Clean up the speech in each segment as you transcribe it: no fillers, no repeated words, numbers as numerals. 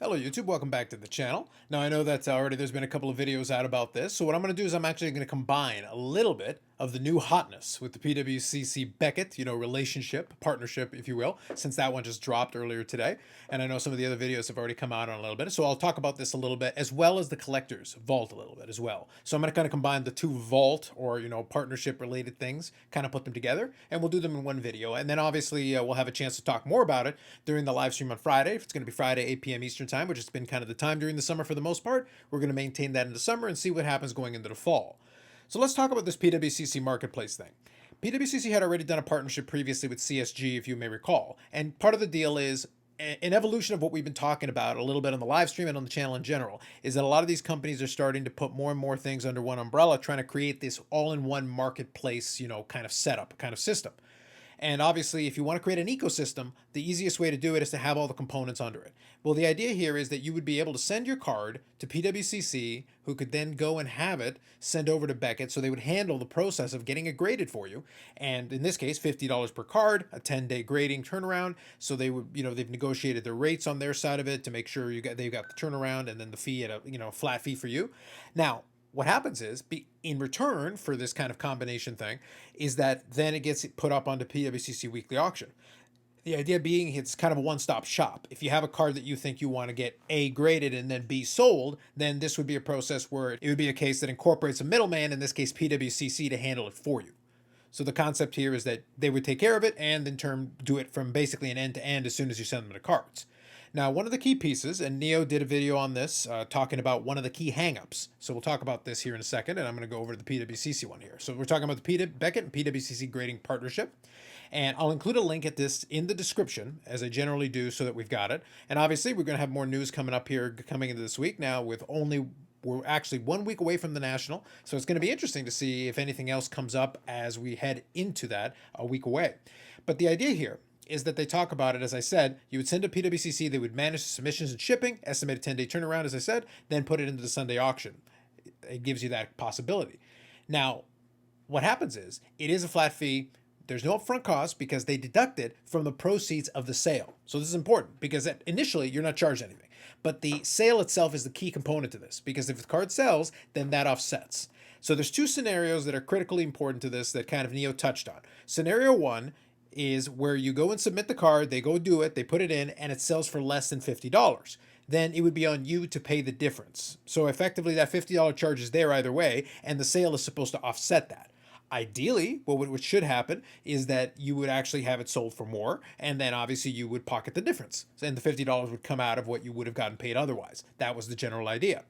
Hello YouTube, welcome back to the channel. Now I know that already there's been a couple of videos out about this, so what I'm going to do is I'm actually going to combine a little bit of the new hotness with the PWCC Beckett, relationship, partnership, if you will, since that one just dropped earlier today. And I know some of the other videos have already come out on a little bit, so I'll talk about this a little bit, as well as the collector's vault a little bit as well. So I'm going to kind of combine the two vault or, partnership related things, kind of put them together, and we'll do them in one video. And then obviously we'll have a chance to talk more about it during the live stream on Friday. If it's going to be Friday, 8 p.m. Eastern time, which has been kind of the time during the summer for the most part. We're going to maintain that into summer and see what happens going into the fall. So let's talk about this PWCC marketplace thing. PWCC had already done a partnership previously with CSG, if you may recall. And part of the deal is an evolution of what we've been talking about a little bit on the live stream and on the channel in general, is that a lot of these companies are starting to put more and more things under one umbrella, trying to create this all-in-one marketplace, kind of setup, kind of system. And obviously, if you want to create an ecosystem, the easiest way to do it is to have all the components under it. Well, the idea here is that you would be able to send your card to PWCC, who could then go and have it sent over to Beckett, so they would handle the process of getting it graded for you. And in this case, $50 per card, a 10-day grading turnaround. So they would, they've negotiated their rates on their side of it to make sure they've got the turnaround and then the fee at a flat fee for you. Now, what happens is, in return for this kind of combination thing, is that then it gets put up onto PWCC weekly auction. The idea being it's kind of a one-stop shop. If you have a card that you think you want to get A graded and then B sold, then this would be a process where it would be a case that incorporates a middleman, in this case PWCC, to handle it for you. So the concept here is that they would take care of it and in turn do it from basically an end to end as soon as you send them the cards. Now, one of the key pieces, and Neo did a video on this, talking about one of the key hangups. So we'll talk about this here in a second, and I'm going to go over to the PWCC one here. So we're talking about the Beckett and PWCC grading partnership. And I'll include a link at this in the description, as I generally do, so that we've got it. And obviously, we're going to have more news coming up here, coming into this week now, we're actually 1 week away from the National. So it's going to be interesting to see if anything else comes up as we head into that a week away. But the idea here is that they talk about it, as I said, you would send to PWCC, they would manage the submissions and shipping, estimated 10-day turnaround, as I said, then put it into the Sunday auction. It gives you that possibility. Now, what happens is, it is a flat fee. There's no upfront cost because they deduct it from the proceeds of the sale. So this is important because initially you're not charged anything. But the sale itself is the key component to this, because if the card sells, then that offsets. So there's two scenarios that are critically important to this that kind of Neo touched on. Scenario one is where you go and submit the card, they go do it, they put it in, and it sells for less than $50. Then it would be on you to pay the difference. So effectively that $50 charge is there either way, and the sale is supposed to offset that. Ideally, what should happen is that you would actually have it sold for more, and then obviously you would pocket the difference. And the $50 would come out of what you would have gotten paid otherwise. That was the general idea.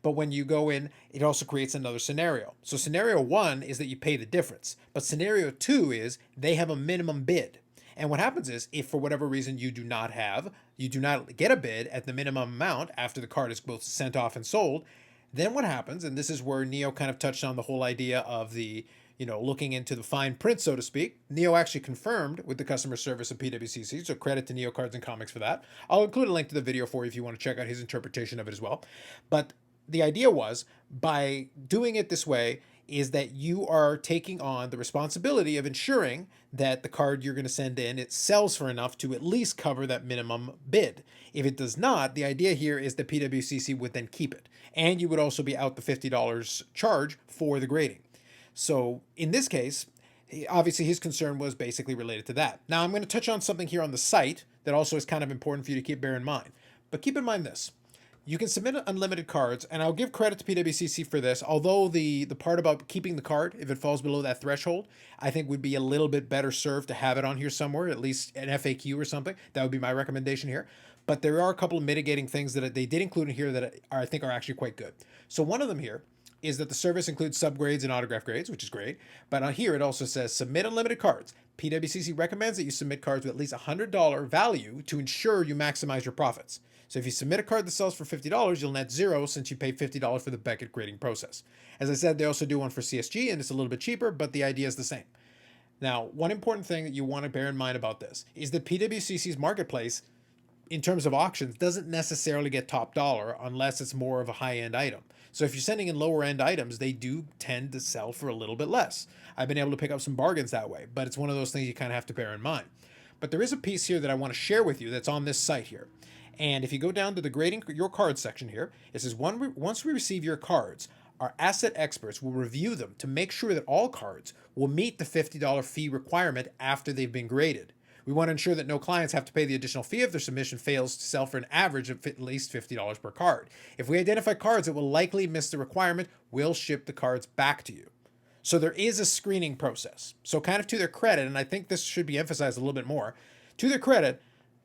But when you go in, it also creates another scenario. So scenario one is that you pay the difference. But scenario two is they have a minimum bid. And what happens is, if for whatever reason you do not get a bid at the minimum amount after the card is both sent off and sold, then what happens, and this is where Neo kind of touched on the whole idea of the looking into the fine print, so to speak. Neo actually confirmed with the customer service of PWCC, so credit to Neo Cards and Comics for that. I'll include a link to the video for you if you want to check out his interpretation of it as well. But the idea was, by doing it this way, is that you are taking on the responsibility of ensuring that the card you're going to send in, it sells for enough to at least cover that minimum bid. If it does not, the idea here is that PWCC would then keep it. And you would also be out the $50 charge for the grading. So in this case, obviously his concern was basically related to that. Now I'm going to touch on something here on the site that also is kind of important for you to bear in mind. But keep in mind this. You can submit unlimited cards, and I'll give credit to PWCC for this, although the part about keeping the card, if it falls below that threshold, I think would be a little bit better served to have it on here somewhere, at least an FAQ or something. That would be my recommendation here. But there are a couple of mitigating things that they did include in here that I think are actually quite good. So one of them here is that the service includes subgrades and autograph grades, which is great. But on here, it also says submit unlimited cards. PWCC recommends that you submit cards with at least $100 value to ensure you maximize your profits. So if you submit a card that sells for $50, you'll net zero since you paid $50 for the Beckett grading process. As I said, they also do one for CSG, and it's a little bit cheaper, but the idea is the same. Now, one important thing that you want to bear in mind about this is that PWCC's marketplace, in terms of auctions, doesn't necessarily get top dollar unless it's more of a high-end item. So if you're sending in lower-end items, they do tend to sell for a little bit less. I've been able to pick up some bargains that way, but it's one of those things you kind of have to bear in mind. But there is a piece here that I want to share with you that's on this site here. And if you go down to the grading your cards section here, it says once we receive your cards, our asset experts will review them to make sure that all cards will meet the $50 fee requirement after they've been graded. We want to ensure that no clients have to pay the additional fee if their submission fails to sell for an average of at least $50 per card. If we identify cards that will likely miss the requirement, we'll ship the cards back to you. So there is a screening process. So kind of to their credit, and I think this should be emphasized a little bit more, to their credit,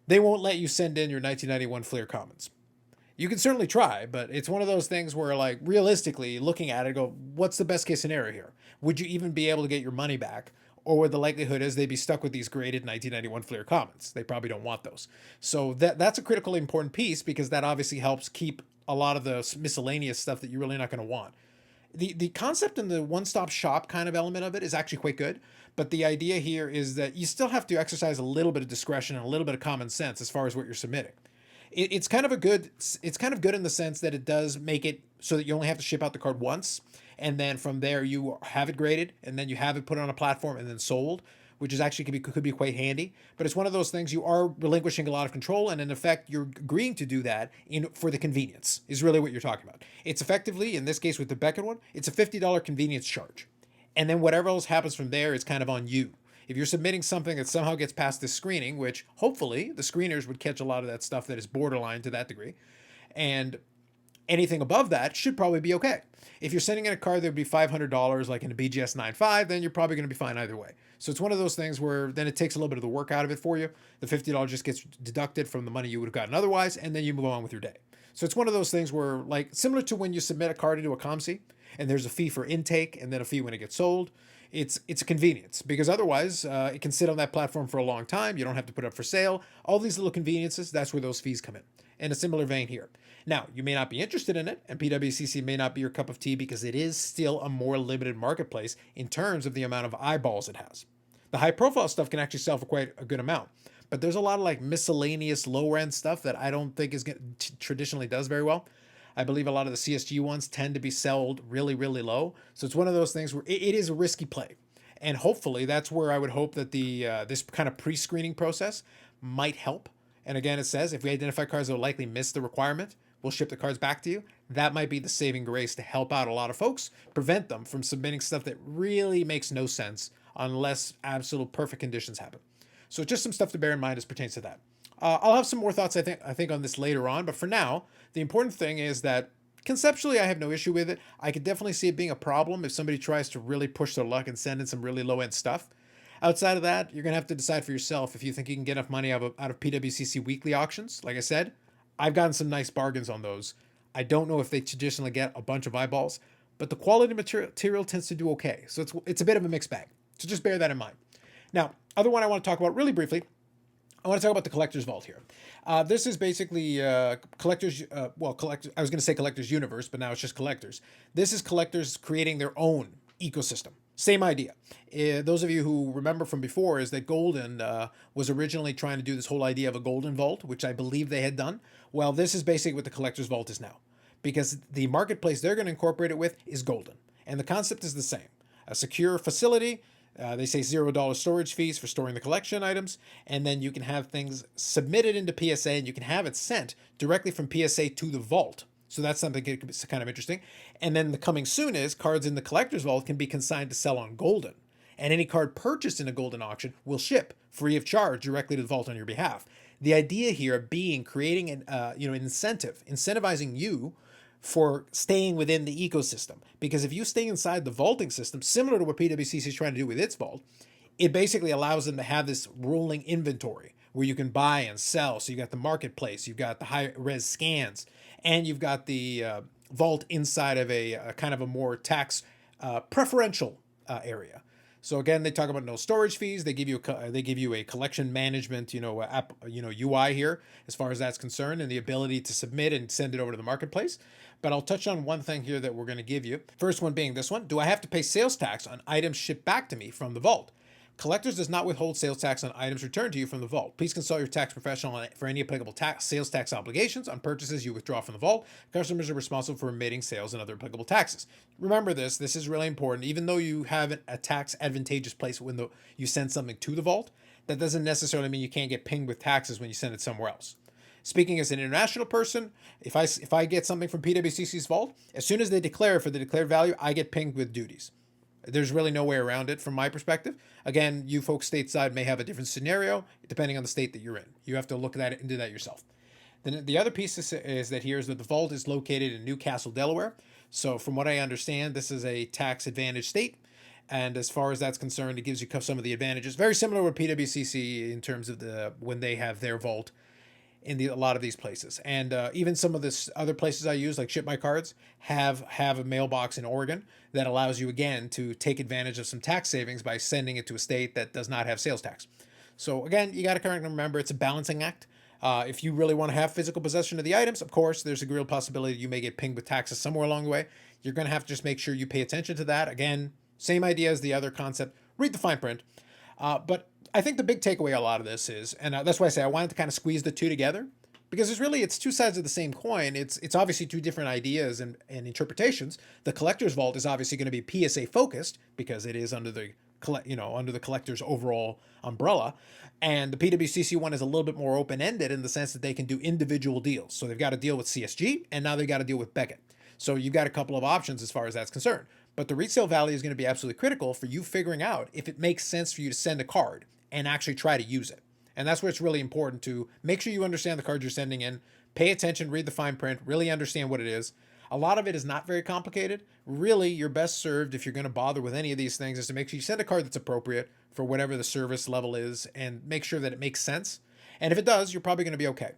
they won't let you send in your 1991 Fleer Commons. You can certainly try, but it's one of those things where, like, realistically, looking at it, go, what's the best case scenario here? Would you even be able to get your money back? Or would the likelihood is they'd be stuck with these graded 1991 Fleer Commons? They probably don't want those. So that's a critically important piece, because that obviously helps keep a lot of the miscellaneous stuff that you're really not going to want. The concept and the one-stop shop kind of element of it is actually quite good, but the idea here is that you still have to exercise a little bit of discretion and a little bit of common sense as far as what you're submitting. It's kind of good in the sense that it does make it so that you only have to ship out the card once, and then from there you have it graded, and then you have it put on a platform and then sold, which is actually could be quite handy. But it's one of those things, you are relinquishing a lot of control, and in effect you're agreeing to do that for the convenience is really what you're talking about. It's effectively, in this case with the Beckett one, it's a $50 convenience charge, and then whatever else happens from there is kind of on you. If you're submitting something that somehow gets past this screening, which hopefully the screeners would catch a lot of that stuff that is borderline to that degree, and anything above that should probably be okay. If you're sending in a card that would be $500, like in a BGS 9.5, then you're probably going to be fine either way. So it's one of those things where then it takes a little bit of the work out of it for you. The $50 just gets deducted from the money you would have gotten otherwise, and then you move on with your day. So it's one of those things where, like, similar to when you submit a card into a COMC, and there's a fee for intake and then a fee when it gets sold. It's a convenience, because otherwise it can sit on that platform for a long time. You don't have to put it up for sale. All these little conveniences, that's where those fees come in. In a similar vein here. Now, you may not be interested in it, and PWCC may not be your cup of tea, because it is still a more limited marketplace in terms of the amount of eyeballs it has. The high profile stuff can actually sell for quite a good amount, but there's a lot of like miscellaneous lower end stuff that I don't think traditionally does very well. I believe a lot of the CSG ones tend to be sold really, really low. So it's one of those things where it is a risky play. And hopefully that's where I would hope that this kind of pre-screening process might help. And again, it says if we identify cards that will likely miss the requirement, we'll ship the cards back to you. That might be the saving grace to help out a lot of folks, prevent them from submitting stuff that really makes no sense unless absolute perfect conditions happen. So just some stuff to bear in mind as pertains to that. I'll have some more thoughts, I think on this later on, but for now, the important thing is that conceptually I have no issue with it. I could definitely see it being a problem if somebody tries to really push their luck and send in some really low-end stuff. Outside of that, you're going to have to decide for yourself if you think you can get enough money out of PWCC weekly auctions. Like I said, I've gotten some nice bargains on those. I don't know if they traditionally get a bunch of eyeballs, but the quality material tends to do okay. So it's a bit of a mixed bag. So just bear that in mind. Now, other one I want to talk about really briefly, I want to talk about the Collector's Vault here. This is basically collectors, I was going to say Collectors Universe, but now it's just collectors. This is collectors creating their own ecosystem. Same idea. Those of you who remember from before is that Golden was originally trying to do this whole idea of a Golden Vault, which I believe they had done. Well, this is basically what the Collector's Vault is now, because the marketplace they're going to incorporate it with is Golden. And the concept is the same. A secure facility. They say $0 storage fees for storing the collection items, and then you can have things submitted into PSA, and you can have it sent directly from PSA to the vault. So that's something that's kind of interesting. And then the coming soon is cards in the Collector's Vault can be consigned to sell on Golden, and any card purchased in a Golden auction will ship free of charge directly to the vault on your behalf. The idea here being creating an incentivizing you for staying within the ecosystem. Because if you stay inside the vaulting system, similar to what PWCC is trying to do with its vault, it basically allows them to have this rolling inventory where you can buy and sell. So you've got the marketplace, you've got the high-res scans, and you've got the vault inside of a kind of a more tax preferential area. So again, they talk about no storage fees. They give you a collection management, UI here as far as that's concerned, and the ability to submit and send it over to the marketplace. But I'll touch on one thing here that we're going to give you. First one being this one. Do I have to pay sales tax on items shipped back to me from the vault? Collectors does not withhold sales tax on items returned to you from the vault. Please consult your tax professional for any applicable sales tax obligations on purchases you withdraw from the vault. Customers are responsible for remitting sales and other applicable taxes. Remember this. This is really important. Even though you have a tax advantageous place when you send something to the vault, that doesn't necessarily mean you can't get pinged with taxes when you send it somewhere else. Speaking as an international person, if I get something from PWCC's vault, as soon as they declare for the declared value, I get pinged with duties. There's really no way around it from my perspective. Again, you folks stateside may have a different scenario depending on the state that you're in. You have to look at that into that yourself. Then the other piece is that here is that the vault is located in Newcastle, Delaware. So from what I understand, this is a tax advantage state. And as far as that's concerned, it gives you some of the advantages. Very similar with PWCC in terms of when they have their vault in a lot of these places. And even some of the other places I use, like Ship My Cards, have a mailbox in Oregon that allows you, again, to take advantage of some tax savings by sending it to a state that does not have sales tax. So again, you got to kind of remember it's a balancing act. If you really want to have physical possession of the items, of course, there's a real possibility you may get pinged with taxes somewhere along the way. You're going to have to just make sure you pay attention to that. Again, same idea as the other concept. Read the fine print. But I think the big takeaway a lot of this is, and that's why I say I wanted to kind of squeeze the two together, because it's two sides of the same coin. It's obviously two different ideas and interpretations. The collector's vault is obviously going to be PSA focused because it is under the collector's overall umbrella, and the PWCC one is a little bit more open-ended in the sense that they can do individual deals. So they've got to deal with CSG, and now they've got to deal with Beckett. So you've got a couple of options as far as that's concerned. But the resale value is going to be absolutely critical for you figuring out if it makes sense for you to send a card and actually try to use it. And that's where it's really important to make sure you understand the cards you're sending in, pay attention, read the fine print, really understand what it is. A lot of it is not very complicated. Really, you're best served, if you're going to bother with any of these things, is to make sure you send a card that's appropriate for whatever the service level is and make sure that it makes sense. And if it does, you're probably going to be okay.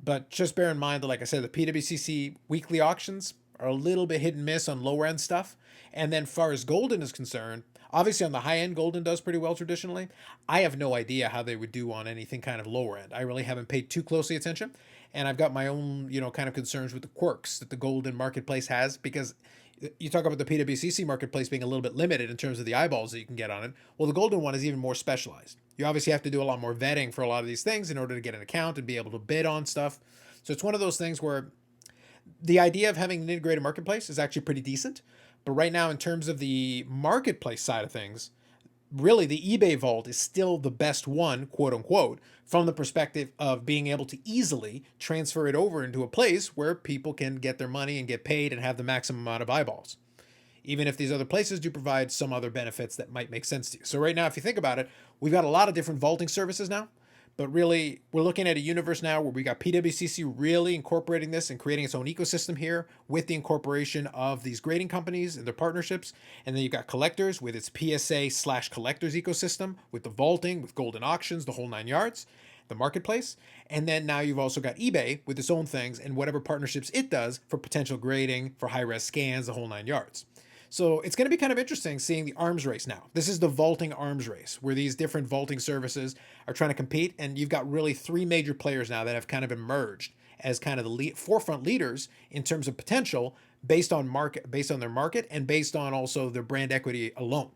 But just bear in mind that, like I said, the PWCC weekly auctions are a little bit hit and miss on lower end stuff. And then as far as Golden is concerned, obviously on the high end, Golden does pretty well traditionally. I have no idea how they would do on anything kind of lower end. I really haven't paid too closely attention. And I've got my own, kind of concerns with the quirks that the Golden marketplace has, because you talk about the PWCC marketplace being a little bit limited in terms of the eyeballs that you can get on it. Well, the Golden one is even more specialized. You obviously have to do a lot more vetting for a lot of these things in order to get an account and be able to bid on stuff. So it's one of those things where the idea of having an integrated marketplace is actually pretty decent. But right now, in terms of the marketplace side of things, really the eBay vault is still the best one, quote unquote, from the perspective of being able to easily transfer it over into a place where people can get their money and get paid and have the maximum amount of eyeballs. Even if these other places do provide some other benefits that might make sense to you. So right now, if you think about it, we've got a lot of different vaulting services now. But really, we're looking at a universe now where we got PWCC really incorporating this and creating its own ecosystem here with the incorporation of these grading companies and their partnerships. And then you've got collectors with its PSA/collectors ecosystem, with the vaulting, with Golden auctions, the whole 9 yards, the marketplace. And then now you've also got eBay with its own things and whatever partnerships it does for potential grading, for high-res scans, the whole 9 yards. So it's going to be kind of interesting seeing the arms race now. This is the vaulting arms race, where these different vaulting services are trying to compete. And you've got really 3 major players now that have kind of emerged as kind of the forefront leaders in terms of potential based on their market and based on also their brand equity alone.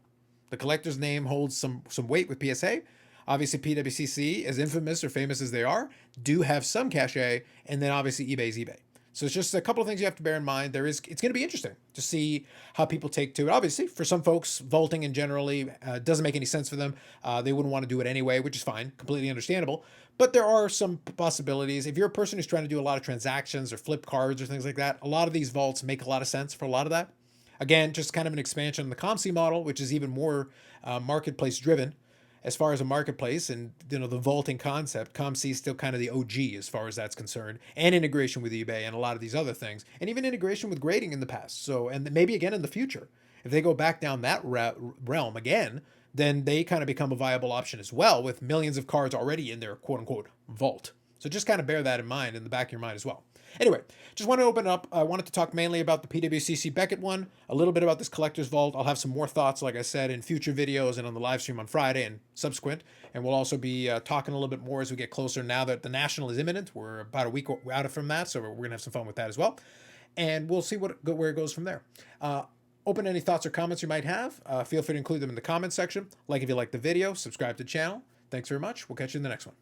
The collector's name holds some weight with PSA. Obviously, PWCC, as infamous or famous as they are, do have some cachet. And then obviously eBay's eBay. So it's just a couple of things you have to bear in mind. It's going to be interesting to see how people take to it. Obviously, for some folks, vaulting in generally doesn't make any sense for them. They wouldn't want to do it anyway, which is fine, completely understandable. But there are some possibilities. If you're a person who's trying to do a lot of transactions or flip cards or things like that, a lot of these vaults make a lot of sense for a lot of that. Again, just kind of an expansion on the ComC model, which is even more marketplace driven. As far as a marketplace and the vaulting concept, ComC is still kind of the OG as far as that's concerned, and integration with eBay and a lot of these other things, and even integration with grading in the past. So, and maybe again in the future, if they go back down that realm again, then they kind of become a viable option as well, with millions of cards already in their quote unquote vault. So just kind of bear that in mind in the back of your mind as well. Anyway, just want to open up. I wanted to talk mainly about the PWCC Beckett one, a little bit about this collector's vault. I'll have some more thoughts, like I said, in future videos and on the live stream on Friday and subsequent. And we'll also be talking a little bit more as we get closer now that the National is imminent. We're about a week out from that, so we're going to have some fun with that as well. And we'll see where it goes from there. Open any thoughts or comments you might have. Feel free to include them in the comments section. Like if you like the video, subscribe to the channel. Thanks very much. We'll catch you in the next one.